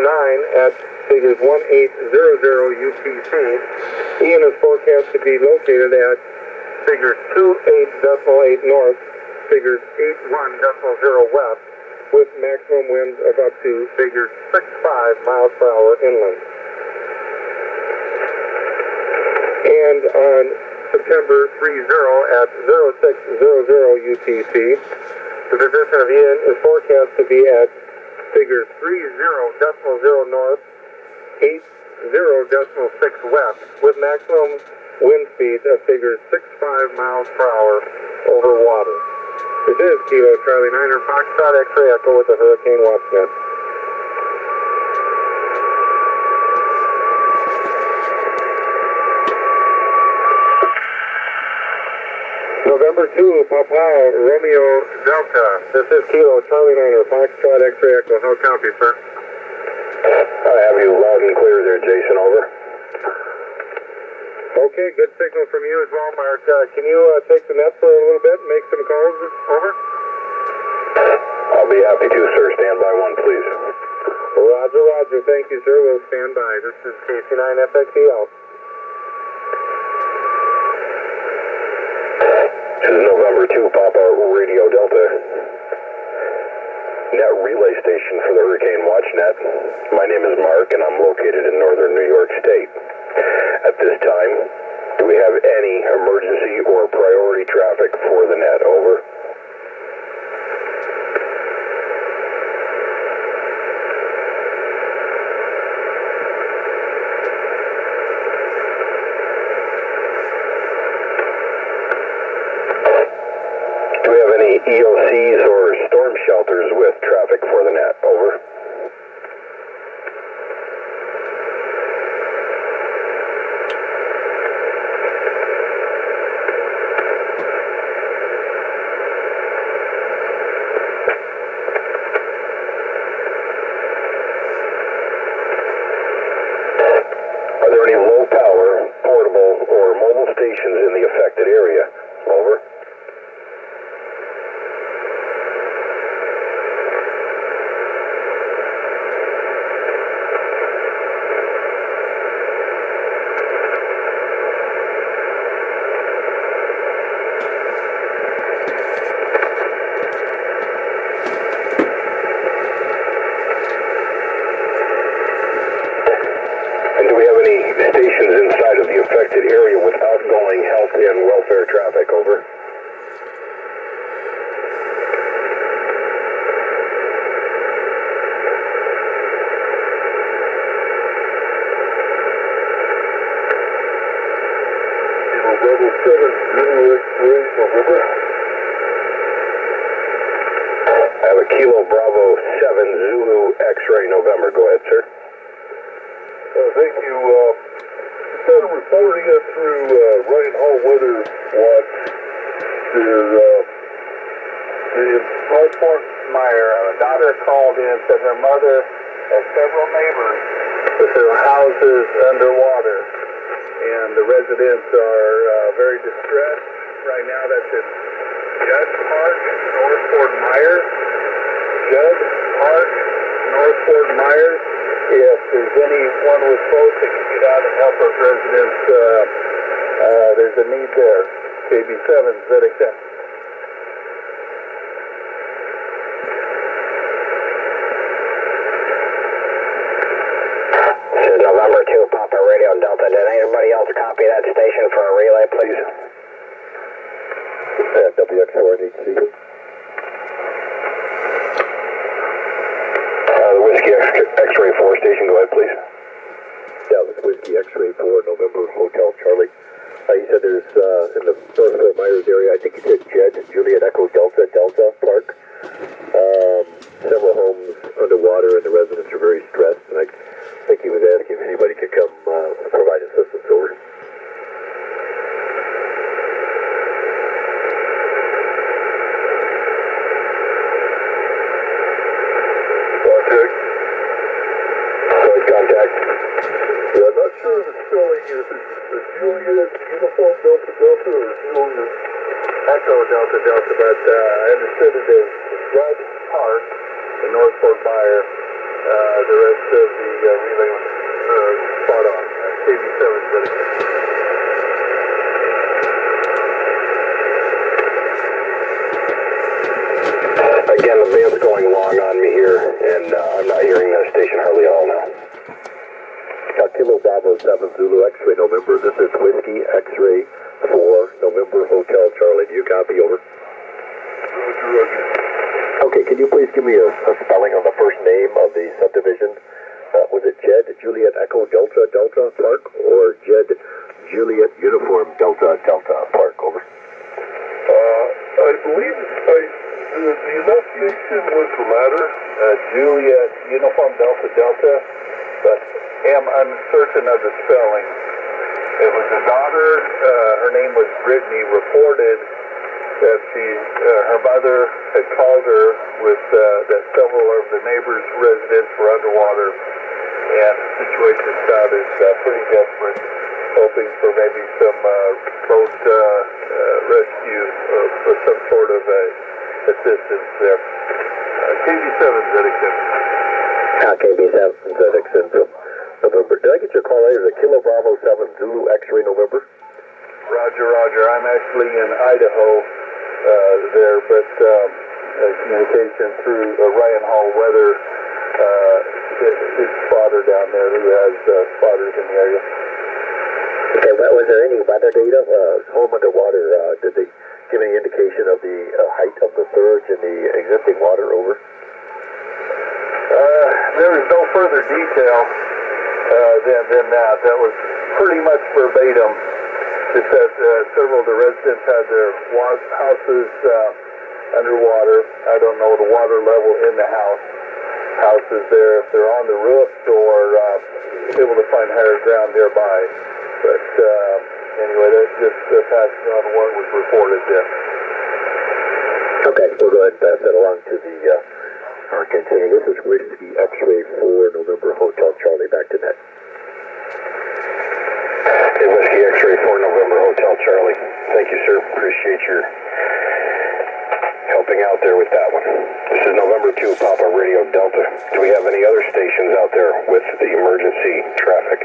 at figures 1800 UTC. Ian is forecast to be located at figures 28.8 north, figures 81.0 west, with maximum winds of up to figures 65 miles per hour inland. And on September 30 at 0600 UTC, the position of Ian is forecast to be at figures 30.0 north, 80.6 west, with maximum wind speeds of figures 65 miles per hour over water. This is Kilo Charlie 9er Foxtrot X-Ray Echo with the Hurricane Watch Net. November 2, Papa Romeo Delta. This is Kilo Charlie 9er Foxtrot X-Ray Echo. How copy, sir? I have you loud and clear there, Jason. Over. Okay, good signal from you as well, Mark. Can you take the net for a little bit and make some calls? Over. I'll be happy to, sir. Stand by one, please. Roger, roger. Thank you, sir. We'll stand by. This is KC9FXEL. This is November 2, Papa Radio Delta. Net relay station for the Hurricane Watch Net. My name is Mark, and I'm located in northern New York State. At this time, do we have any emergency or priority traffic for the net? Over. Do we have any EOCs or storm shelters with traffic for the net? Over. Are there any low power, portable, or mobile stations in the affected area? Over. And do we have any stations inside of the affected area with outgoing health and welfare traffic? Over. Level 7, Zulu X-Ray, November. I have a Kilo Bravo 7 Zulu X-Ray November. Go ahead, sir. Thank you. Instead of reporting it through Ryan Hall Weather Watch, in North Fort Meyer, a daughter called in and said her mother has several neighbors with their houses underwater, and the residents are very distressed right now. That's in Judd Park, North Fort Myers. Judd Park, North Fort Myers. If there's anyone with boats that can get out and help those residents, there's a need there. KB7, ZXM. This is November 2, Papa Radio Delta. Did anybody else copy that station for a relay, please? WX4HC. The Whiskey X-Ray 4 station, go ahead, please. Yeah, this is Whiskey X-Ray 4, November Hotel Charlie. You said there's, in the North Fort Myers area, I think you said Jed, Juliet Echo Delta Park. Several homes underwater and the residents are very stressed, and I think he was asking if anybody could come provide assistance. Over. Contact. Yeah, I'm not sure the spelling is Juliet Uniform Delta Delta or Juliet Echo Delta Delta, but I understood it as Judd Park in North Fort Myers, The rest of the relay was spot on. KB7 Zedek. Again, the band's going long on me here, and I'm not hearing that station hardly at all now. Kilo Bravo 7 Zulu X-ray November. This is Whiskey X-ray 4 November Hotel Charlie. Do you copy? Over. Roger. Okay, can you please give me a spelling on the first name of the subdivision? Was it Jed Juliet Echo Delta Delta Park or Jed Juliet Uniform Delta Delta Park? Over. I believe the investigation was the latter, Juliet Uniform Delta Delta, but am uncertain of the spelling. It was a daughter, her name was Brittany, reported that her mother had called her with that several of the neighbors' residents were underwater, and the situation sounded pretty desperate, hoping for maybe some boat rescue or some sort of assistance there. KB7 Zedekson. KB7 Zedekson from November. Did I get your call later? The Kilo Bravo 7 Zulu X-ray November? Roger. I'm actually in Idaho there, but communication through Ryan Hall Weather, his spotter down there who has spotters in the area. Okay, was there any weather data? Home underwater, did they give any indication of the height of the surge in the existing water? Over. There is no further detail than that. That was pretty much verbatim. Just that several of the residents had their houses underwater. I don't know the water level in the houses there, if they're on the roofs or able to find higher ground nearby. But anyway, that's just passing on what was reported there. Okay, we'll go ahead and pass that along to the Hurricane Center. This is Whiskey X-ray 4 November Hotel Charlie. Back to net. Hey, Whiskey X-ray 4 November Hotel Charlie. Thank you, sir. Appreciate your helping out there with that one. This is November 2 Papa Radio Delta. Do we have any other stations out there with the emergency traffic?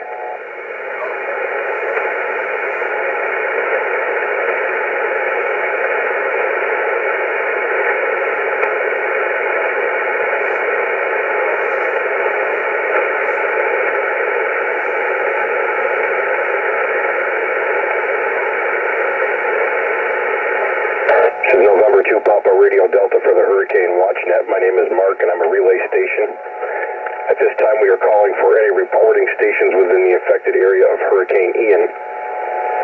Radio Delta for the Hurricane WatchNet. My name is Mark and I'm a relay station. At this time we are calling for any reporting stations within the affected area of Hurricane Ian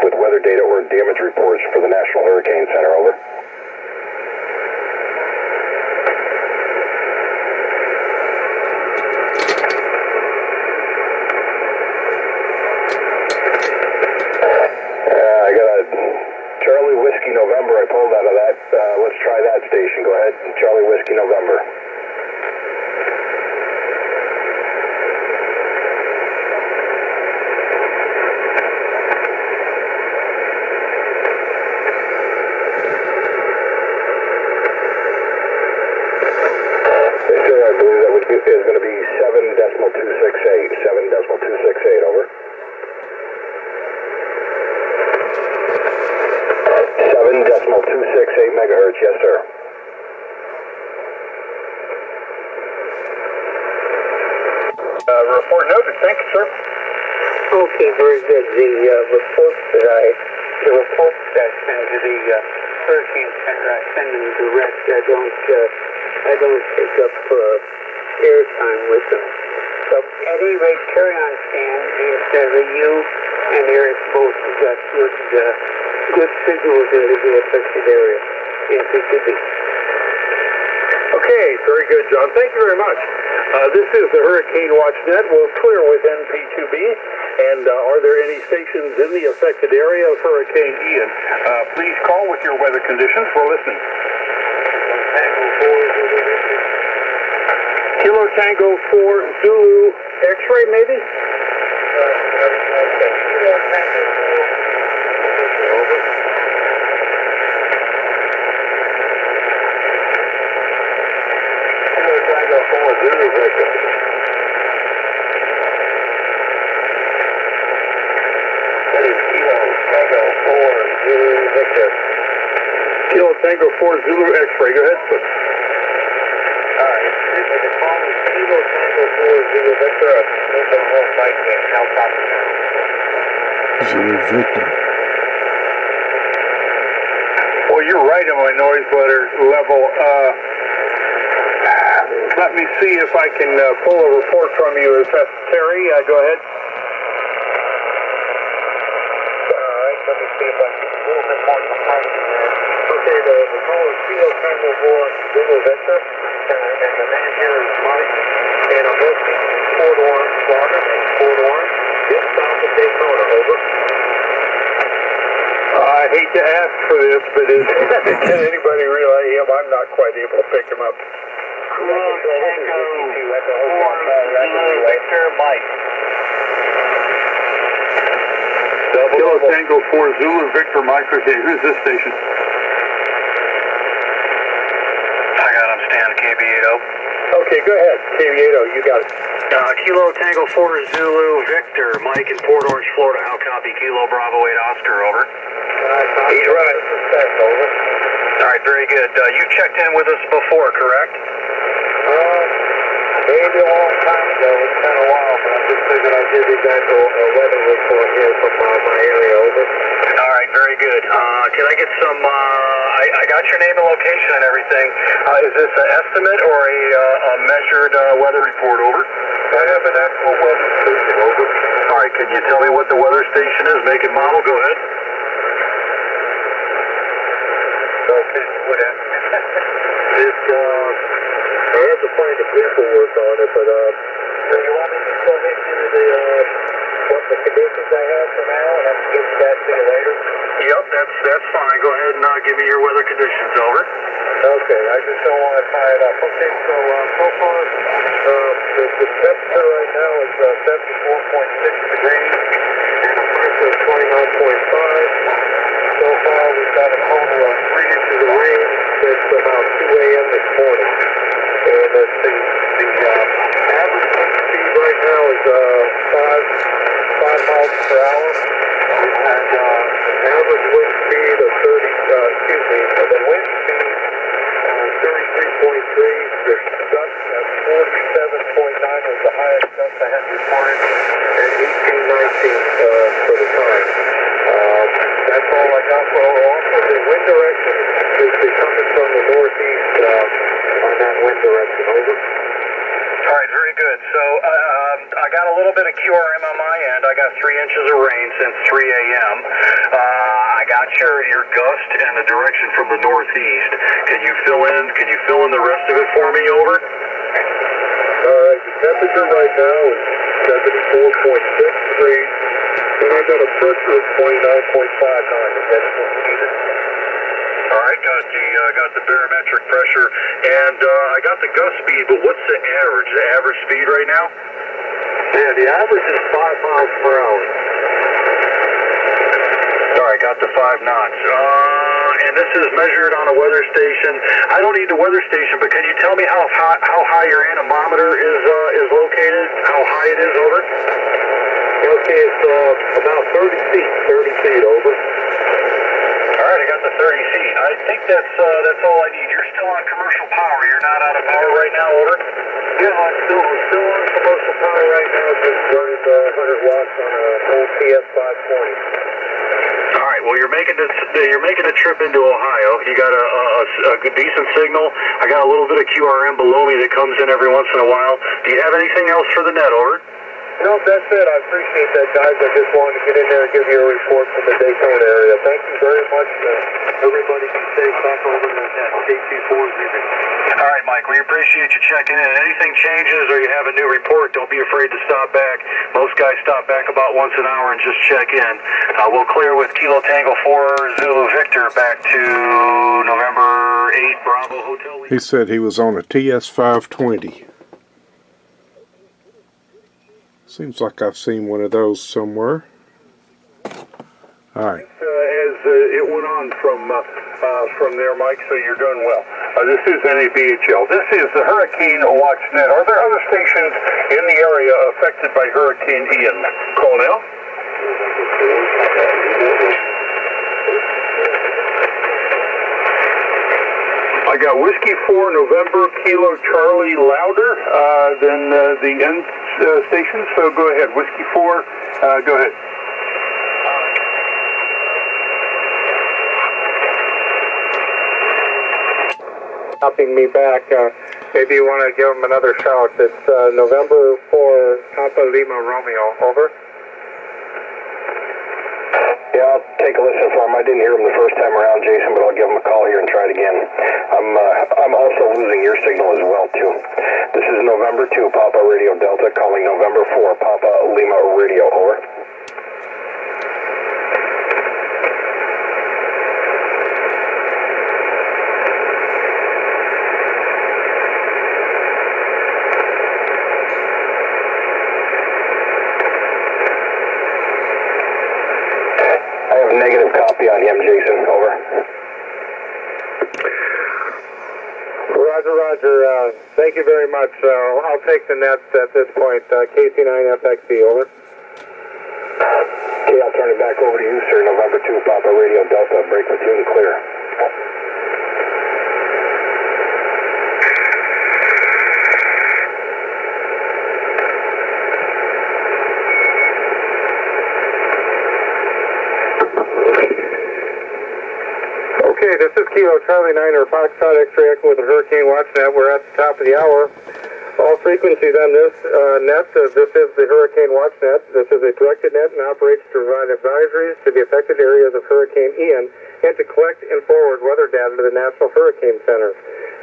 with weather data or damage reports for the National Hurricane Center. Over. I got a Charlie Whiskey November. I pulled out of that. Let's try that station. Go ahead. Charlie Whiskey November. Sir, I believe that is going to be 7.268. 7.268. Over. 7.268 megahertz, yes sir. Report noted, thank you, sir. Okay, very good. The report that sent to the Hurricane Center, I send them direct. I don't take up airtime with them. So at any rate, carry on, Stan. You and Eric both have got good signals into the affected area in PTB. Okay, very good, John. Thank you very much. This is the Hurricane WatchNet. We're clear with NP2B. And are there any stations in the affected area of Hurricane Ian? Please call with your weather conditions. We're listening. Kilo Tango 4 Zulu X-ray, maybe? Kilo Tango 4. Over. Kilo Tango 4 Zulu Victor. Tango 4 Zulu X-ray. Go ahead, sir. Alright, the call is Kilo Tango 4 Zulu Victor, November Home Mike in Cal Copy now. Zulu Victor. Well, you're right on my noise level. Let me see if I can pull a report from you if necessary. Go ahead. Alright, let me see if I can get a little bit more precise there. Okay, the call is Kilo Tango 4 Zulu Victor, and the name here is Mike, and I'm listening to Port Orange, Florida, Port Orange, just south of Daytona, over. I hate to ask for this, but can anybody relay him? I'm not quite able to pick him up. Kilo Tango 4 Zulu Victor, Mike. Kilo Tango 4 Zulu Victor Mike. Okay, who's this station? I got him, Stan, KB80. Okay, go ahead. KB80, you got it. Kilo Tango 4 Zulu Victor, Mike in Port Orange, Florida. How copy? Kilo Bravo 8 Oscar, over. He's right. Over. All right, very good. You checked in with us before, correct? Maybe a long time ago. It's kind of wild, but I just figured I'd give you guys a weather report here from my area, over. All right, very good. Can I get some, I got your name and location and everything. Is this an estimate or a measured weather report, over? I have an actual weather station, over. All right, can you tell me what the weather station is, make and model? Go ahead. Okay, what It's, I have to find the paperwork on it, but, so you want me to still hit you the, what the conditions I have for now, and I can get that to you later? Yep, that's fine. Go ahead and give me your weather conditions, over. Okay, I just don't want to tie it up. Okay, so far, the temperature right now is 74.6 degrees, and the pressure is 29.5. So far, we've got a total of 3 inches of rain since about 2 a.m. this morning. And the average wind speed right now is 5 miles per hour. We've had an average wind speed of the wind speed 33.3. The gust at 47.9 was the highest gust I had reported, and 1819 for the time. That's all I got. Well, also the wind direction is coming from the northeast on that wind direction, over. All right, very good. So I got a little bit of QRM on my end. I got 3 inches of rain since 3 a.m. I got your gust and the direction from the northeast. Can you fill in the rest of it for me, over? All right, the temperature right now is 74.6 degrees, and I got a pressure of 29.59. That's what's needed. All right, got the barometric pressure, and I got the gust speed, but what's the average speed right now? Yeah, the average is 5 miles per hour. All right, got the 5 knots. And this is measured on a weather station. I don't need the weather station, but can you tell me how high your anemometer is located? How high it is, over? Okay, it's about 30 feet, over. All right, I got the 30 feet. I think that's all I need. You're still on commercial power. You're not out of power right now, over? Yeah, I'm still on commercial power right now, just running 100 watts on a old TS520. All right. Well, you're making a trip into Ohio. You got a good decent signal. I got a little bit of QRM below me that comes in every once in a while. Do you have anything else for the net, over? No, that's it. I appreciate that, guys. I just wanted to get in there and give you a report from the Daytona area. Thank you very much. Everybody be safe back over to that KT4 visit. All right, Mike. We appreciate you checking in. Anything changes or you have a new report, don't be afraid to stop back. Most guys stop back about once an hour and just check in. We'll clear with Kilo Tango 4 Zulu Victor back to November 8 Bravo Hotel. He said he was on a TS520. Seems like I've seen one of those somewhere. All right. As it went on from there, Mike, so you're doing well. This is NABHL. This is the Hurricane Watch Net. Are there other stations in the area affected by Hurricane Ian? Call now. I got Whiskey 4 November Kilo Charlie louder than the end station, so go ahead. Whiskey 4, go ahead. Stopping me back. Maybe you want to give him another shout. It's November 4 Papa Lima Romeo. Over. Yeah, I'll take a listen for him. I didn't hear him the first time around, Jason, but I'll give him a call here and try it again. I'm also losing your signal as well, too. This is November 2 Papa Radio Delta calling November 4 Papa Lima Radio. Over. Negative copy on him, Jason. Over. Roger, Roger. Thank you very much. I'll take the nets at this point. KC9FXE, over. Okay, I'll turn it back over to you, sir. November 2 Papa Radio Delta. Break platoon clear. Okay, this is Kilo Charlie 9 or Foxtrot X-Ray Echo with the Hurricane Watch Net. We're at the top of the hour. All frequencies on this net, this is the Hurricane Watch Net. This is a directed net and operates to provide advisories to the affected areas of Hurricane Ian and to collect and forward weather data to the National Hurricane Center.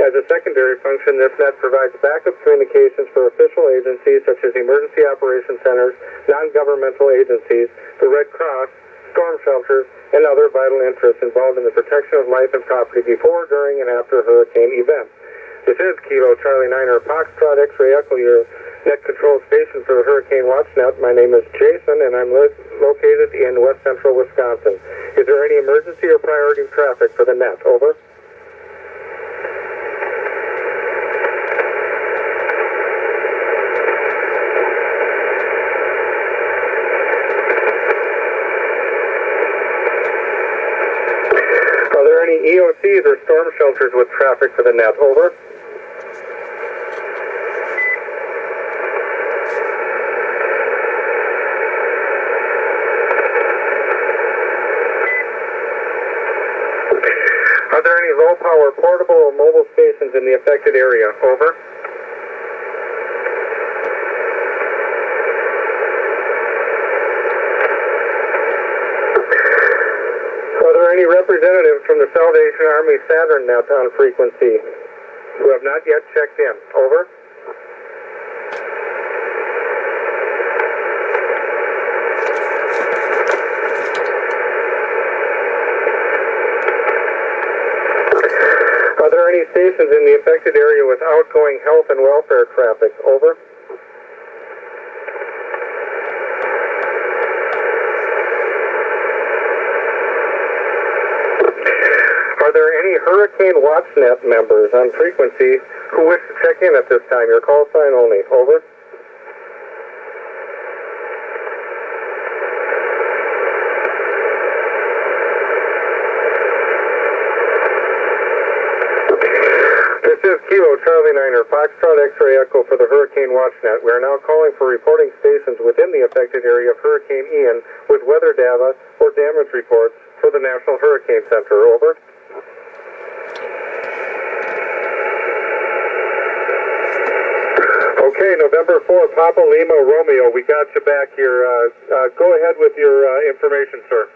As a secondary function, this net provides backup communications for official agencies such as emergency operations centers, non-governmental agencies, the Red Cross, storm shelters, and other vital interests involved in the protection of life and property before, during, and after a hurricane event. This is Kilo Charlie 9 or Foxtrot X-Ray Echo, your net control station for the Hurricane Watch Net. My name is Jason, and I'm located in west central Wisconsin. Is there any emergency or priority traffic for the net? Over. EOCs or storm shelters with traffic for the net. Over. Are there any low-power portable or mobile stations in the affected area? Over. Any representatives from the Salvation Army Saturn net on frequency who have not yet checked in? Over. Are there any stations in the affected area with outgoing health and welfare traffic? Over. Are there any Hurricane Watch Net members on frequency who wish to check in at this time? Your call sign only. Over. This is Kilo Charlie 9 or Foxtrot X-Ray Echo for the Hurricane Watch Net. We are now calling for reporting stations within the affected area of Hurricane Ian with weather data or damage reports for the National Hurricane Center. Over. Okay, November 4, Papa Lima Romeo, we got you back here. Go ahead with your information, sir.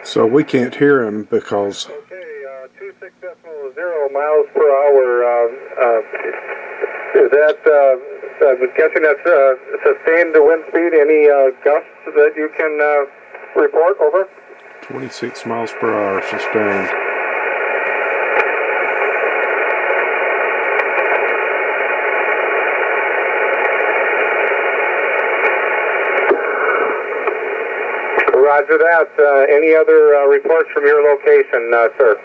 So we can't hear him because... Okay, 26.0 miles per hour. Is that, I'm guessing that's sustained wind speed? Any gusts that you can report? Over. 26 miles per hour sustained. Roger that. Any other reports from your location, sir?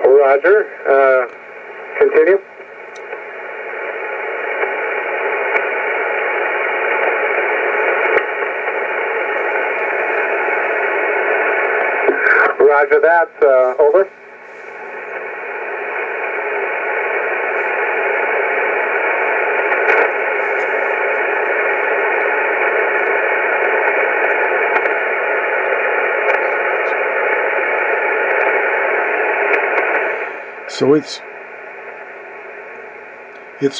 Roger. Continue. Roger that. Over. So it's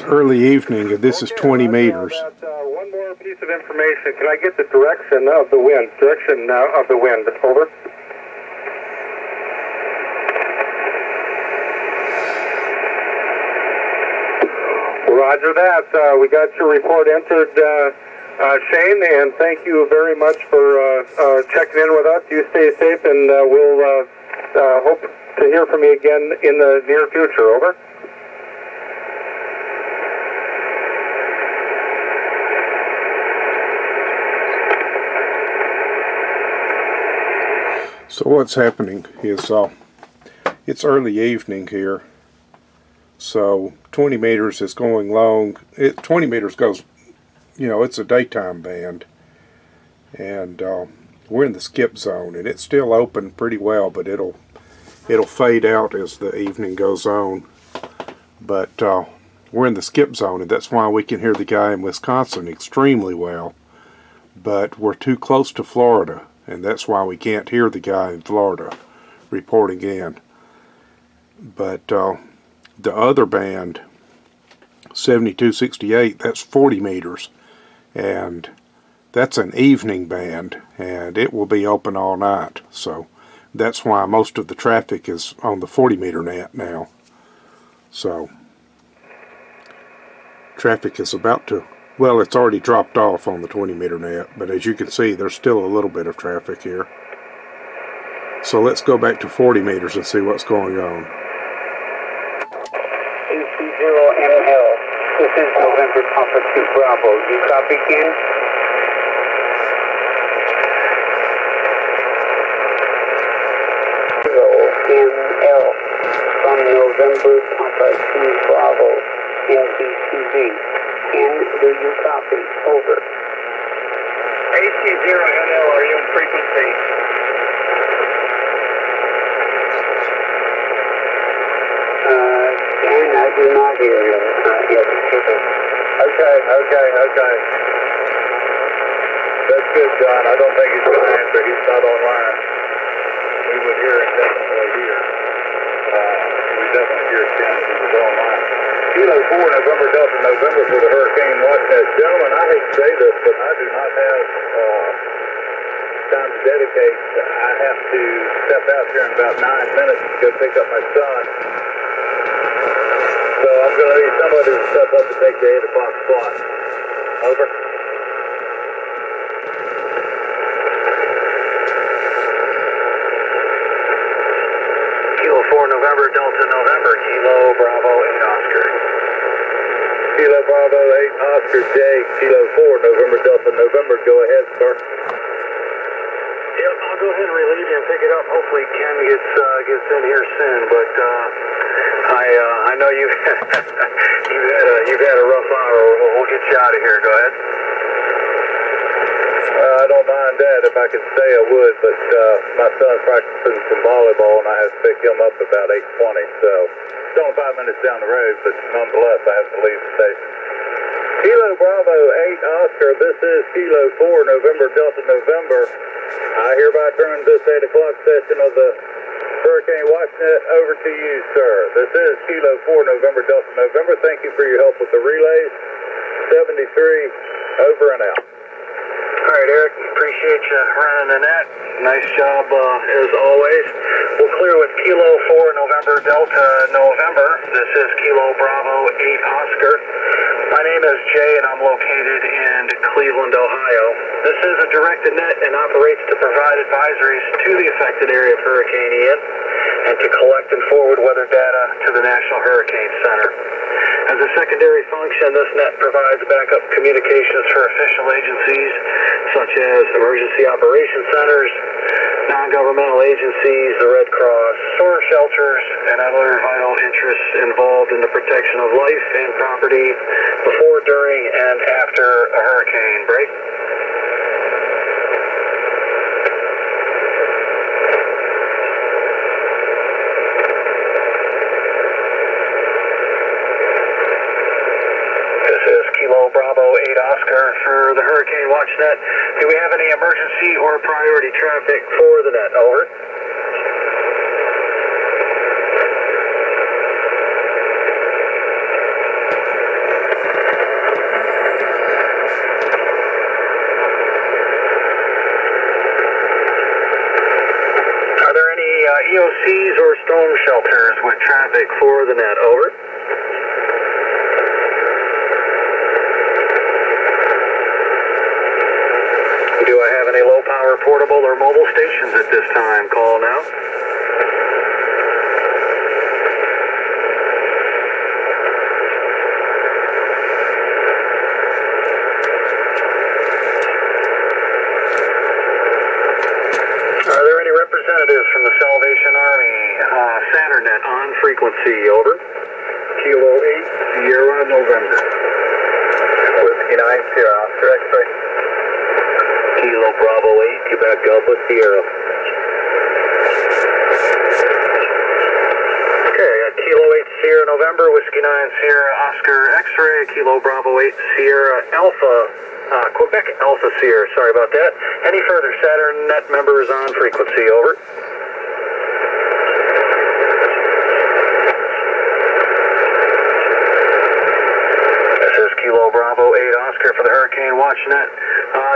early evening, and this is 20 meters. One more piece of information. Can I get the direction of the wind? Direction of the wind. Over. Roger that. We got your report entered, Shane, and thank you very much for checking in with us. You stay safe, and we'll hope to hear from you again in the near future. Over. So what's happening is it's early evening here. So 20 meters is going long. 20 meters goes, it's a daytime band. And we're in the skip zone, and it's still open pretty well, but it'll fade out as the evening goes on. But we're in the skip zone, and that's why we can hear the guy in Wisconsin extremely well. But we're too close to Florida, and that's why we can't hear the guy in Florida reporting in. But the other band, 7268, that's 40 meters, and that's an evening band, and it will be open all night. So that's why most of the traffic is on the 40 meter net now. So traffic is about to, well, it's already dropped off on the 20 meter net, but as you can see, there's still a little bit of traffic here. So let's go back to 40 meters and see what's going on. AC0ML, this is November Papa 2 Bravo. You copy again? ML from November Papa 2 Bravo, NBCV. Do you copy? Over. AC0ML, are you in frequency? Dan, I do not hear you. Okay. That's good, John. I don't think he's going to answer. He's not online. We would hear him definitely here. We would definitely hear Ken if he was online. Kilo 4, November Delta, November for the Hurricane Watchnet. Gentlemen, I hate to say this, but I do not have time to dedicate. I have to step out here in about 9 minutes to go pick up my son. So I'm going to need somebody to step up and take the 8 o'clock slot. Over. Kilo 4, November Delta, November, Kilo Bravo 8 Oscar. Kilo Bravo 8 Oscar J, Kilo 4, November Delta, November. Go ahead, sir. Yep, I'll go ahead and relieve you and pick it up. Hopefully Ken gets in here soon, but I know you've had a rough hour. We'll get you out of here. Go ahead. I don't mind that. If I could stay, I would, but my son's practicing some volleyball, and I have to pick him up about 8:20, so it's only 5 minutes down the road, but nonetheless, I have to leave the station. Kilo Bravo 8 Oscar, this is Kilo 4, November Delta, November. I hereby turn this 8 o'clock session of the Hurricane Watchnet over to you, sir. This is Kilo 4, November Delta, November. Thank you for your help with the relays. 73, over and out. All right, Eric, appreciate you running the net. Nice job, as always. We'll clear with Kilo 4, November Delta, November. This is Kilo Bravo 8 Oscar. My name is Jay, and I'm located in Cleveland, Ohio. This is a directed net and operates to provide advisories to the affected area of Hurricane Ian. And and to collect and forward weather data to the National Hurricane Center. As a secondary function, this net provides backup communications for official agencies such as emergency operations centers, non-governmental agencies, the Red Cross, storm shelters, and other vital interests involved in the protection of life and property before, during, and after a hurricane. Break. This is Kilo Bravo 8 Oscar for the Hurricane Watch Net. Do we have any emergency or priority traffic for the net? Over. Are there any EOCs or storm shelters with traffic for the net? Over. Do I have any low-power portable or mobile stations at this time? Call now. Are there any representatives from the Salvation Army? Saturnet on frequency. Over. Kilo 8, Sierra, November. Whiskey 9, Sierra, Oscar X-ray. Kilo Bravo 8, Quebec Alpha Sierra. Okay, I got Kilo 8 Sierra November, Whiskey 9 Sierra Oscar X-ray, Kilo Bravo 8 Sierra Alpha, Quebec Alpha Sierra, sorry about that. Any further Saturn net members on frequency? Over. This is Kilo Bravo 8 Oscar for the Hurricane Watch Net.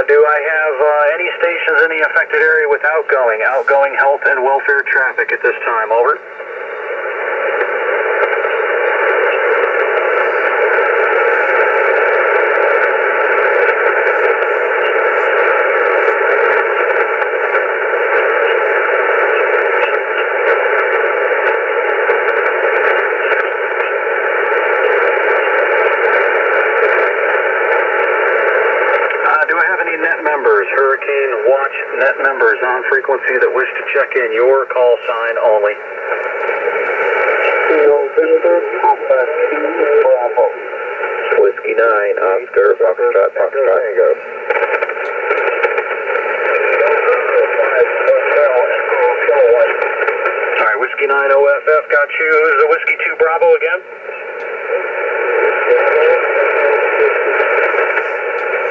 Do I have any stations in the affected area with outgoing health and welfare traffic at this time? Over. Net members, Hurricane Watch net members on frequency that wish to check in, your call sign only. Bravo. Whiskey 9, Oscar, Foxtrot, Foxtrot. Alright, Whiskey 9 OFF got you. Who's the Whiskey 2 Bravo again?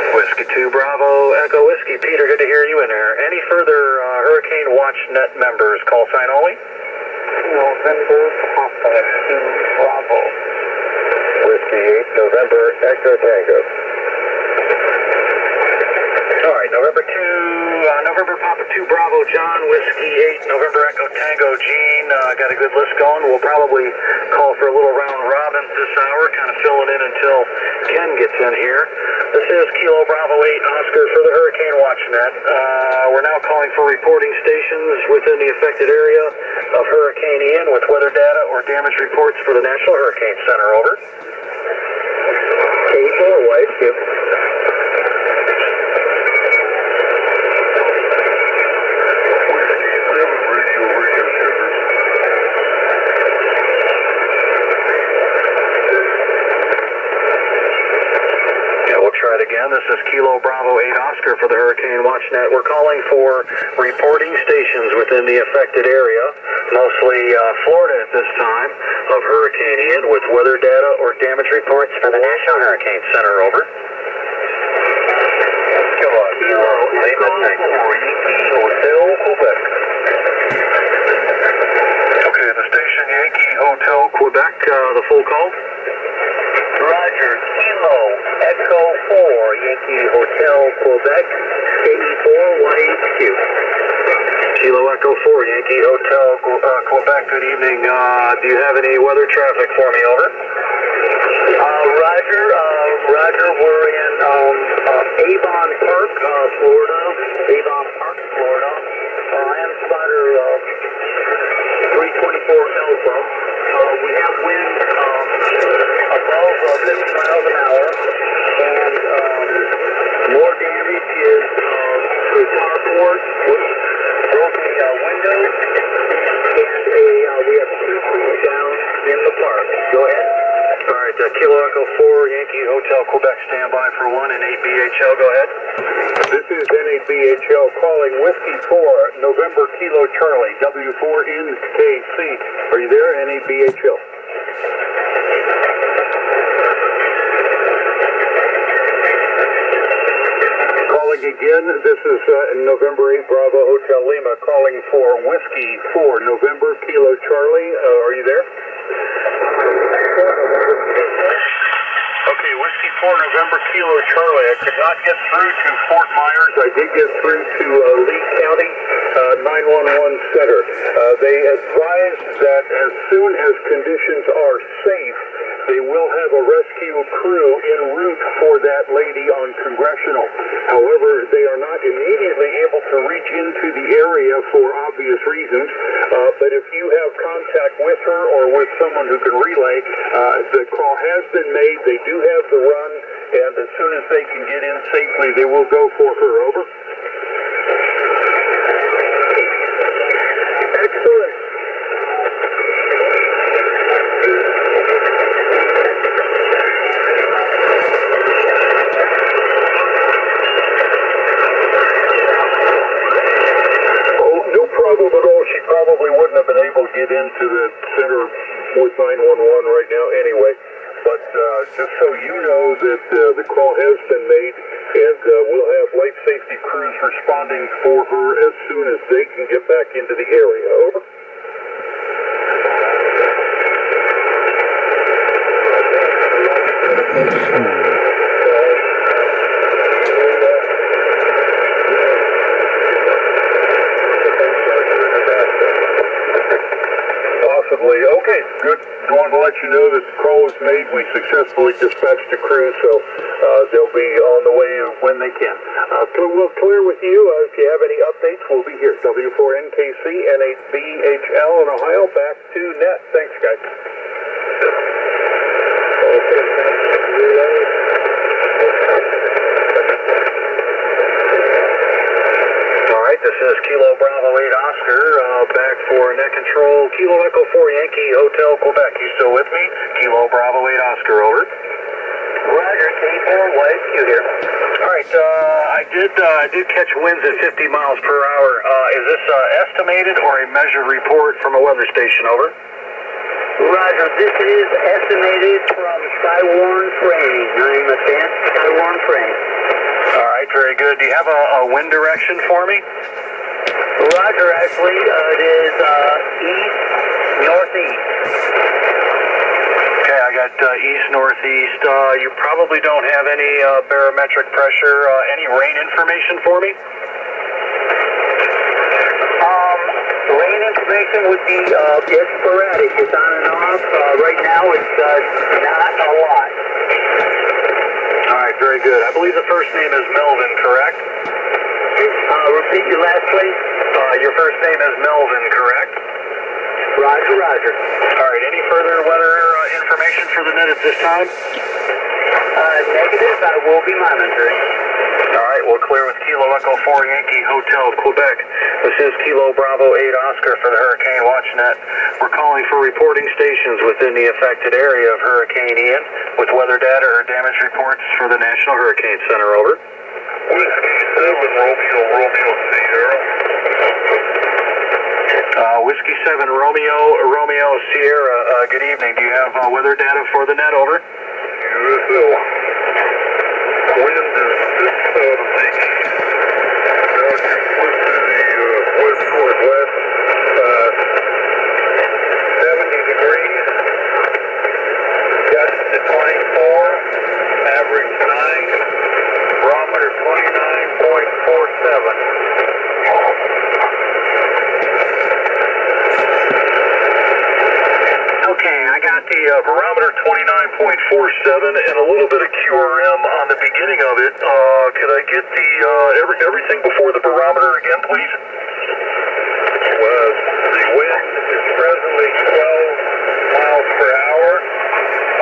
Whiskey 2 Bravo, Echo Whiskey. Peter, good to hear you in there. Any further Hurricane Watch net members, call sign only? November, Papa 2, Bravo. Whiskey 8, November, Echo Tango. Alright, November Papa 2 Bravo, John, Whiskey 8, November Echo Tango, Gene. Got a good list going. We'll probably call for a little round robin this hour, kind of filling in until Ken gets in here. This is Kilo Bravo 8 Oscar for the Hurricane Watch Net. We're now calling for reporting stations within the affected area of Hurricane Ian with weather data or damage reports for the National Hurricane Center. Over. K4, White, you. Try it again. This is Kilo Bravo 8 Oscar for the Hurricane Watch Net. We're calling for reporting stations within the affected area, mostly Florida at this time, of Hurricane Ian with weather data or damage reports for the National Hurricane Center. Over. Kilo, Lima Tango. Hotel, Quebec. Okay, the station Yankee Hotel Quebec, the full call. Roger, Kilo, Echo 4, Yankee Hotel, Quebec, KE4-1HQ. Kilo Echo 4, Yankee Hotel, Quebec, good evening. Do you have any weather traffic for me? Over. Roger, we're in Avon Park, Florida. Avon Park, Florida. I am spotter 325 Hotel Quebec, standby for 1 and 8 BHL, go ahead. This is NABHL calling Whiskey 4, November Kilo Charlie, W4NKC. Are you there, NABHL? Calling again, this is November 8 Bravo Hotel Lima calling for Whiskey 4, November Kilo Charlie. Are you there? Okay, Whiskey 4, November Kilo Charlie. I could not get through to Fort Myers. I did get through to Lee County 911 Center. They advised that as soon as conditions are safe, they will have a rescue crew en route for that lady on Congressional. However, they are not immediately able to reach into the area for obvious reasons. But if you have contact with her or with someone who can relay, the call has been made. They do have the run, and as soon as they can get in safely, they will go for her. Over. Excellent. Problem at all. She probably wouldn't have been able to get into the center with 911 right now anyway. But just so you know that the call has been made, and we'll have life safety crews responding for her as soon as they can get back into the area. Over. Okay, good. I wanted to let you know that the call was made. We successfully dispatched a crew, so they'll be on the way when they can. We'll clear with you. If you have any updates, we'll be here. W4NKC, N8BHL in Ohio. Back to net. Thanks, guys. Okay, This is Kilo Bravo 8 Oscar, back for net control, Kilo Echo 4 Yankee Hotel Quebec. You still with me? Kilo Bravo 8 Oscar, over. Roger, K4, YQ here. Alright, I did catch winds at 50 miles per hour. Is this estimated or a measured report from a weather station, over? Roger, this is estimated from Skywarn Frame. I'm advanced Skywarn Frame. Alright, very good. Do you have a wind direction for me? Roger, actually, it is east-northeast. Okay, I got east-northeast. You probably don't have any barometric pressure. Any rain information for me? Rain information would be it's sporadic. It's on and off. Right now, it's not a lot. Alright, very good. I believe the first name is Melvin, correct? Repeat your last, please. Your first name is Melvin, correct? Roger, roger. Alright, any further weather information for the net at this time? Negative. I will be monitoring. Alright, we'll clear with Kilo Echo 4 Yankee Hotel Quebec. This is Kilo Bravo 8 Oscar for the Hurricane WatchNet. We're calling for reporting stations within the affected area of Hurricane Ian with weather data or damage reports for the National Hurricane Center, over. Whiskey 7 Romeo Sierra. Whiskey 7 Romeo Sierra, good evening. Do you have weather data for the net, over? USL. Wind is just out of the east. Now it can flip to the west northwest. 70 degrees. Gust to 24. Average 9. Barometer 29.47. Okay, I got the barometer 29.47 and a little bit of QRM on the beginning of it. Could I get the everything before the barometer again, please? Well, the wind is presently 12 miles per hour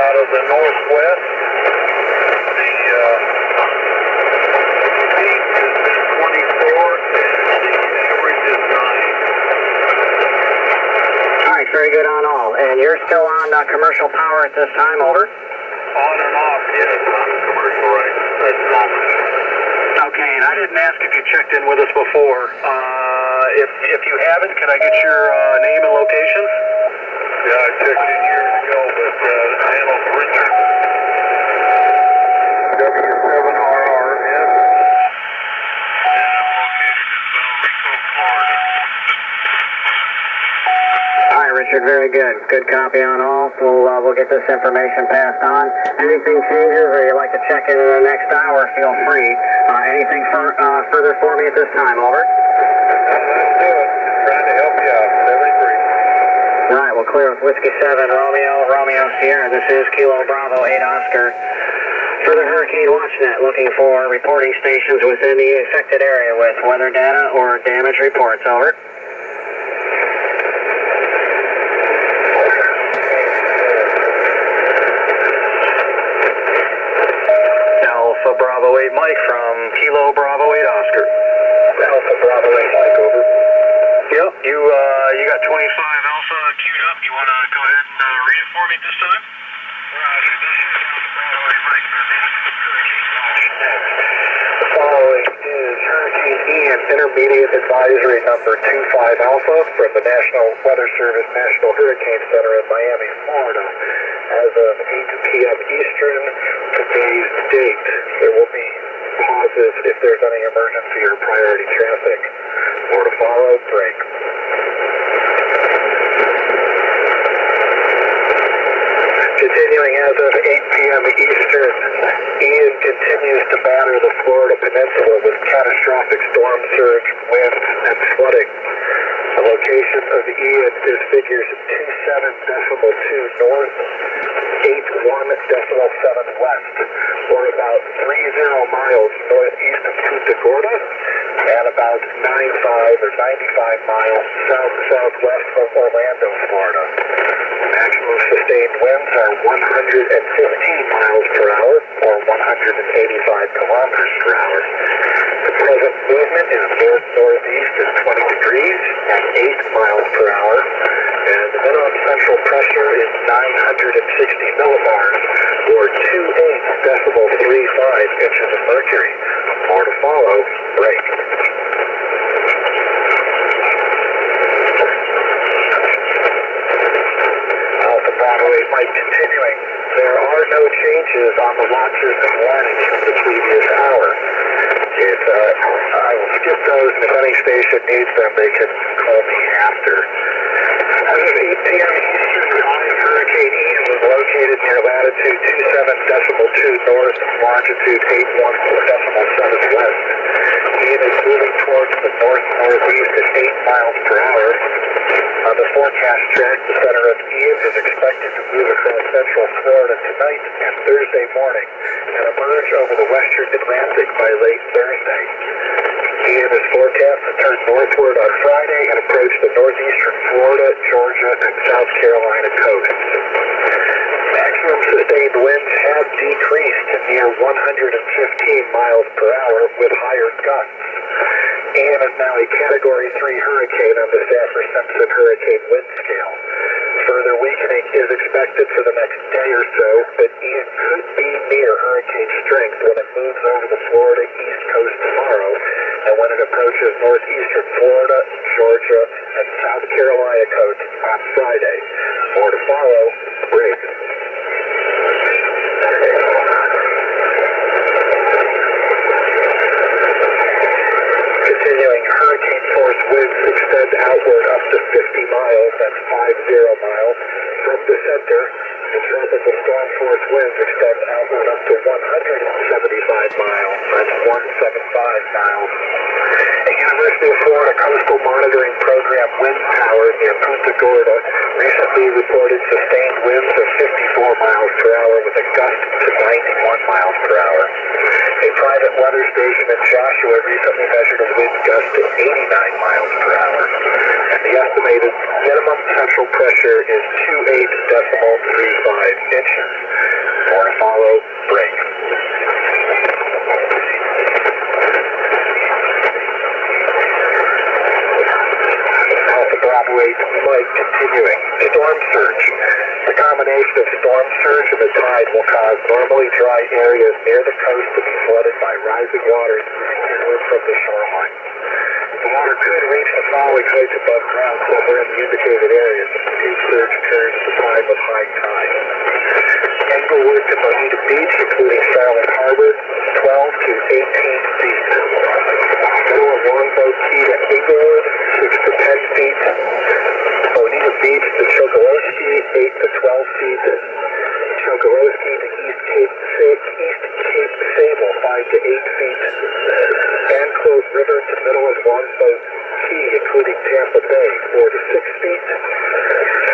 out of the northwest. The peak has been 24 and the average is 9. All right, very good on all. And you're still on commercial power at this time, over? On and off, yes, on commercial right at the moment. Okay, and I didn't ask if you checked in with us before. If you haven't, can I get your name and location? Yeah, I checked in years ago, but the handle's Richard W7RRN. And I'm located in Valrico, Florida. All right, Richard, very good. Good copy on all. We'll get this information passed on. Anything changes or you'd like to check in the next hour, feel free. Anything further for me at this time, over? That'll do it. Trying to help you out. 7-3. All right, we'll clear with Whiskey 7, Romeo Sierra. This is Kilo Bravo 8 Oscar. For the Hurricane WatchNet, looking for reporting stations within the affected area with weather data or damage reports, over. Alpha Bravo 8 Mike from Kilo Bravo 8 Oscar. Alpha Bravo 8 Mike, over. Yep, you got 25 Alpha queued up. You want to go ahead and read it for me this time? Roger, this is Alpha Bravo 8 Mike for the Hurricane WatchNet. The following is Hurricane Ian Intermediate Advisory number 25 Alpha from the National Weather Service National Hurricane Center in Miami, Florida. As of 8 p.m. Eastern, today's date, there will be pauses if there's any emergency or priority traffic. More to follow, break. Continuing as of 8 p.m. Eastern, Ian continues to batter the Florida Peninsula with catastrophic storm surge, winds, and flooding. The location of Ian is figures 27.2 north, 81.7 west, or about 30 miles northeast of Punta Gorda, and about 95 or 95 miles south-southwest of Orlando, Florida. Maximum sustained winds are 115 miles per hour, or 185 kilometers per hour. The present movement is north-northeast at 20 degrees at 8 miles per hour, and the minimum central pressure is 960 millibars, or 28.35 inches of mercury. More to follow, break. Alpha Bravo 8 Mike continuing. There are no changes on the watches and warnings from the previous hour. I will skip those, and if any station needs them, they can call me after. As of 8 p.m. Eastern time, Hurricane Ian was located near latitude 27.2 north, longitude 81.7 west. Ian is moving towards the north-northeast at 8 miles per hour. On the forecast track, the center of Ian is expected to move across central Florida tonight and Thursday morning and emerge over the western Atlantic by late Thursday. Ian is forecast to turn northward on Friday and approach the northeastern Florida, Georgia, and South Carolina coasts. Maximum sustained winds have decreased to near 115 miles per hour with higher gusts. Ian is now a Category 3 hurricane on the Saffir-Simpson hurricane wind scale. Further weakening is expected for the next day or so, but Ian could be near hurricane strength when it moves over the Florida east coast tomorrow, and when it approaches northeastern Florida, Georgia, and South Carolina coasts on Friday. More to follow, break. Continuing, hurricane force winds extend outward up to 50 miles, that's 50 miles, from the center, and tropical storm force winds extend outward up to 175 miles, that's 175 miles. A University of Florida Coastal Monitoring Program wind tower near Punta Gorda recently reported sustained winds of 54 miles per hour with a gust to 91 miles per hour. A private weather station in Joshua recently measured a wind gust to 89 miles per hour. And the estimated minimum central pressure is 28.35 inches. More to follow, break. Alpha Bravo 8 Mike continuing. Storm surge. The combination of storm surge and the tide will cause normally dry areas near the coast to be flooded by rising waters inward from the shoreline. The water could reach the following heights above ground somewhere in the indicated areas if the peak surge occurs at the time of high tide. Englewood to Bonita Beach, including Charlotte Harbor, 12 to 18 feet. Middle of Longboat Key to Englewood, 6 to 10 feet. Bonita Beach to Chokoloskee, 8 to 12 feet. Chokoloskee to East Cape Sable, 5 to 8 feet. Anclote River to middle of Longboat Key, including Tampa Bay, 4 to 6 feet.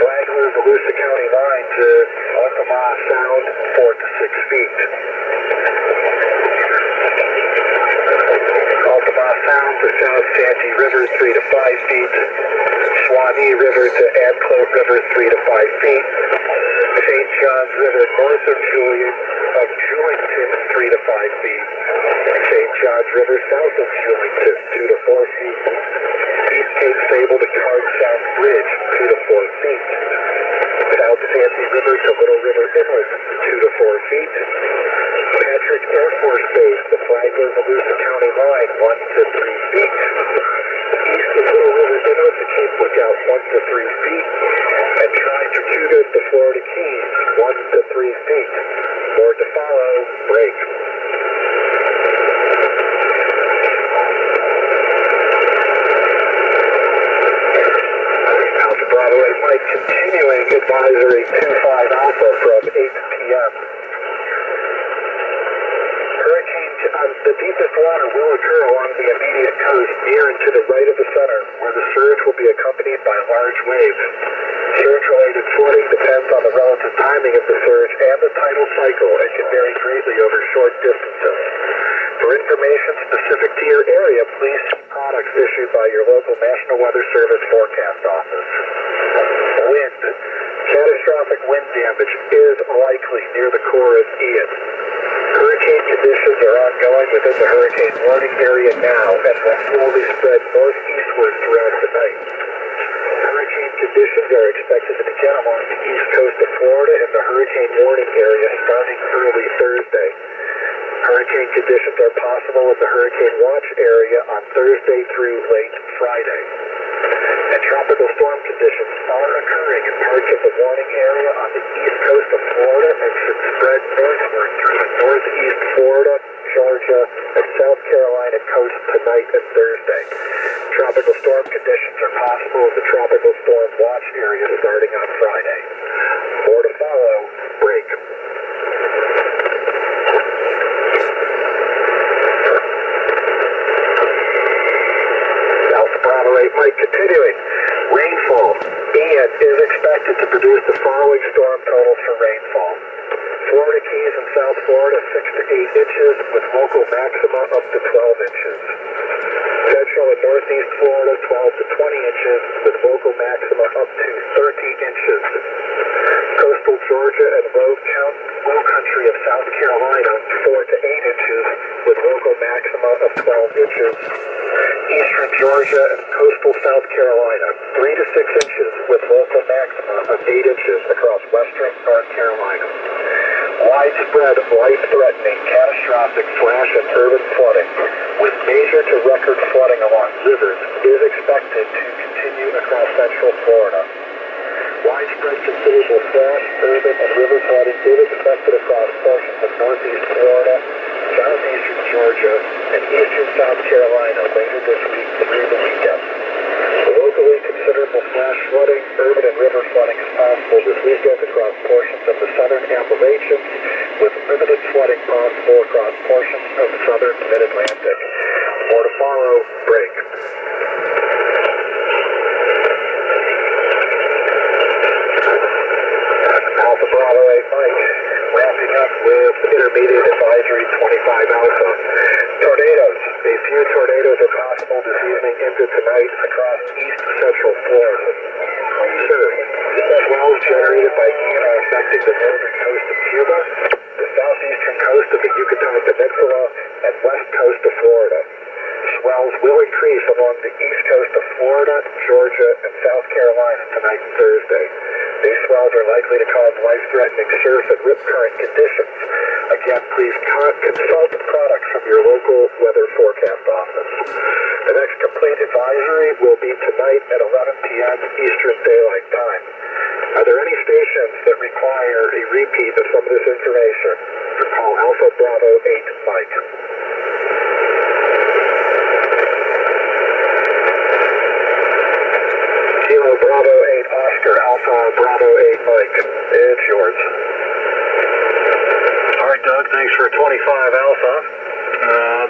Flagler, Volusia County line to Altamaha Sound, 4 to 6 feet. Altamaha Sound to South Santee River, 3 to 5 feet. Shawnee River to Anclote River, 3 to 5 feet. St. Johns River north of Julington, 3 to 5 feet. St. Johns River south of Julington, 2 to 4 feet. East Cape Sable to Card Sound Bridge, 2 to 4 feet. South Santee River to Little River Inlet, 2 to 4 feet. Patrick Air Force Base, the Flagler Volusia County line, 1 to 3 feet. East of Little River Inlet to Cape Lookout, 1 to 3 feet. And Tri-Tortuga to Florida Keys, 1 to 3 feet. More to follow. Break. Alpha Bravo 8 Mike, continuing advisory 25 Alpha from 8 p.m. The deepest water will occur along the immediate coast near and to the right of the center, where the surge will be accompanied by large waves. Surge-related flooding depends on the relative timing of the surge and the tidal cycle and can vary greatly over short distances. For information specific to your area, please see products issued by your local National Weather Service forecast office. Wind. Catastrophic wind damage is likely near the core of Ian. Hurricane conditions are ongoing within the hurricane warning area now and will slowly spread northeastward throughout the night. Hurricane conditions are expected to begin along the east coast of Florida in the hurricane warning area starting early Thursday. Hurricane conditions are possible in the hurricane watch area on Thursday through late Friday. And tropical storm conditions are occurring in parts of the warning area on the east coast of Florida and should spread northward through the northeast Florida, Georgia, and South Carolina coast tonight and Thursday. Tropical storm conditions are possible in the tropical storm watch area starting on Friday. More to follow. Break. Bravo 8 Mike, continuing. Rainfall. Ian is expected to produce the following storm totals for rainfall. Florida Keys and South Florida, 6 to 8 inches, with local maxima up to 12 inches. Central and Northeast Florida, 12 to 20 inches, with local maxima up to 30 inches. Coastal Georgia and low country of South Carolina, 4 to 8 inches, with local maxima of 12 inches. Eastern Georgia and coastal South Carolina, 3 to 6 inches, with local maxima of 8 inches across western North Carolina. Widespread, life-threatening, catastrophic flash and urban flooding, with major to record flooding along rivers, is expected to continue across central Florida. Widespread considerable flash, urban, and river flooding is expected across portions of northeast Florida, southeastern Georgia, and eastern South Carolina later this week through the weekend. Locally considerable flash flooding, urban and river flooding is possible this weekend across portions of the southern Appalachians, with limited flooding possible across portions of the southern Mid-Atlantic. More to follow. Break. Alpha Bravo 8 Mike, wrapping up with intermediate advisory 25 Alpha. Tornadoes. A few tornadoes are possible this evening into tonight across east central Florida. Swells generated by Ian are affecting the northern coast of Cuba, the southeastern coast of the Yucatan Peninsula, and west coast of Florida. Swells will increase along the east coast of Florida, Georgia, and South Carolina tonight and Thursday. These swells are likely to cause life-threatening surf and rip current conditions. Again, please consult products from your local weather forecast office. The next complete advisory will be tonight at 11 p.m. Eastern Daylight Time. Are there any stations that require a repeat of some of this information? Call Alpha Bravo 8 Mike. Kilo Bravo 8 Oscar, Alpha Bravo 8 Mike. It's yours. All right, Doug, thanks for 25 Alpha.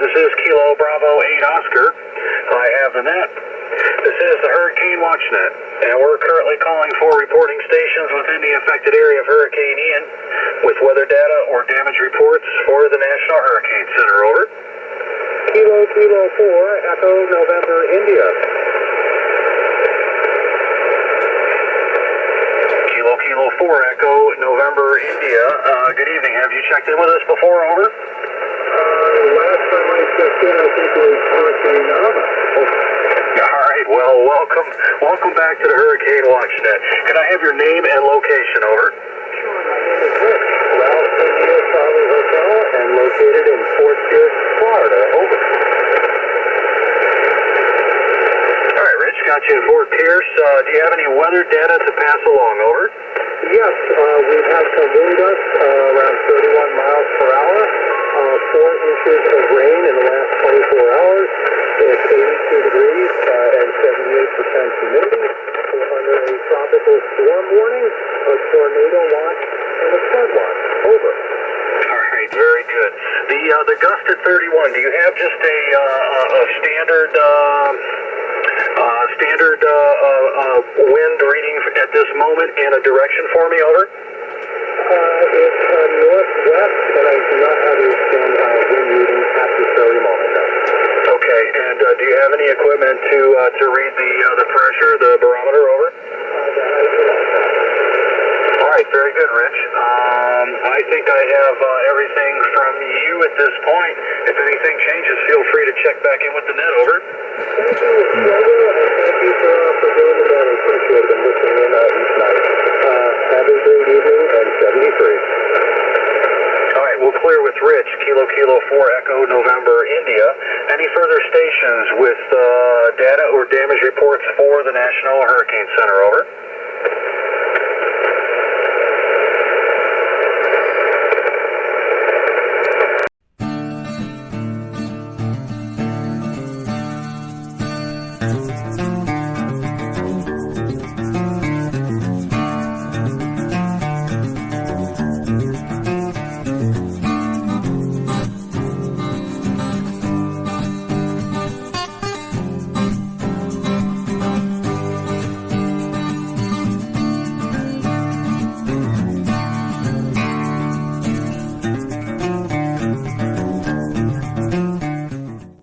This is Kilo Bravo 8 Oscar. I have the net. This is the Hurricane Watch Net, and we're currently calling for reporting stations within the affected area of Hurricane Ian with weather data or damage reports for the National Hurricane Center. Over. Kilo 4, Echo November, India. Kilo 4, Echo November, India. Good evening. Have you checked in with us before? Over. Last time I checked in, I think it was Hurricane Irma. All right, well, welcome back to the Hurricane Watch Net. Can I have your name and location? Over. Sure, my name is Rick, Ralph India Charlie Hotel, and located in Fort Pierce, Florida. Over. All right, Rich, got you in Fort Pierce. Do you have any weather data to pass along? Over. Yes, we've had some wind gusts around 31 miles per hour, 4 inches of rain in the last 24 hours. It's 82 degrees and 78% humidity. We're under a tropical storm warning, a tornado watch, and a flood watch. Over. All right, very good. The gust at 31. Do you have just a standard wind reading at this moment and a direction for me? Over. It's northwest, and I do not have a wind reading at this very moment. No. Okay, and do you have any equipment to read the pressure, the barometer? Over. All right, very good, Rich. I think I have everything from you at this point. If anything changes, feel free to check back in with the net. Over. Thank you, Trevor, and thank you for doing the net. I appreciate it and listening in each night. Have a great evening, and 73. All right, we'll clear with Rich, Kilo 4 Echo November, India. Any further stations with data or damage reports for the National Hurricane Center? Over.